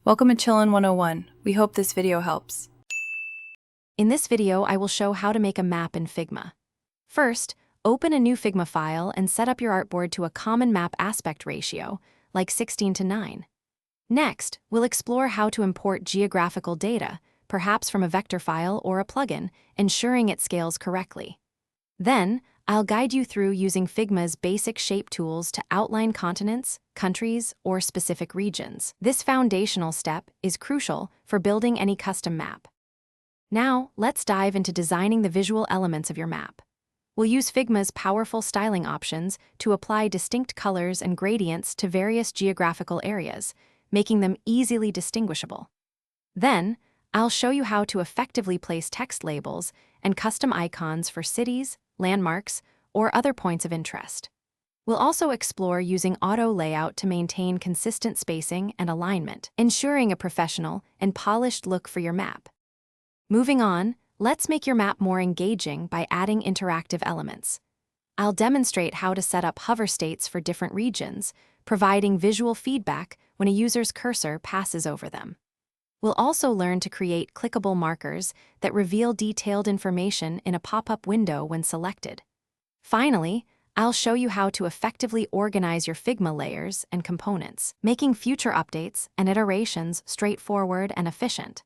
Welcome to Chillin' 101. We hope this video helps. In this video, I will show how to make a map in Figma. First, open a new Figma file and set up your artboard to a common map aspect ratio, like 16:9. Next, we'll explore how to import geographical data, perhaps from a vector file or a plugin, ensuring it scales correctly. Then, I'll guide you through using Figma's basic shape tools to outline continents, countries, or specific regions. This foundational step is crucial for building any custom map. Now, let's dive into designing the visual elements of your map. We'll use Figma's powerful styling options to apply distinct colors and gradients to various geographical areas, making them easily distinguishable. Then, I'll show you how to effectively place text labels and custom icons for cities, landmarks, or other points of interest. We'll also explore using auto layout to maintain consistent spacing and alignment, ensuring a professional and polished look for your map. Moving on, let's make your map more engaging by adding interactive elements. I'll demonstrate how to set up hover states for different regions, providing visual feedback when a user's cursor passes over them. We'll also learn to create clickable markers that reveal detailed information in a pop-up window when selected. Finally, I'll show you how to effectively organize your Figma layers and components, making future updates and iterations straightforward and efficient.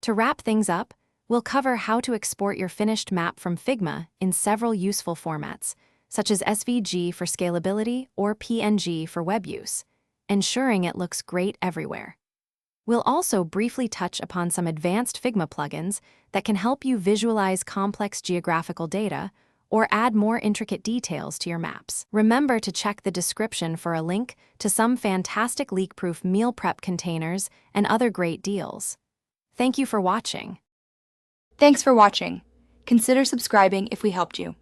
To wrap things up, we'll cover how to export your finished map from Figma in several useful formats, such as SVG for scalability or PNG for web use, ensuring it looks great everywhere. We'll also briefly touch upon some advanced Figma plugins that can help you visualize complex geographical data or add more intricate details to your maps. Remember to check the description for a link to some fantastic leak-proof meal prep containers and other great deals. Thank you for watching. Thanks for watching. Consider subscribing if we helped you.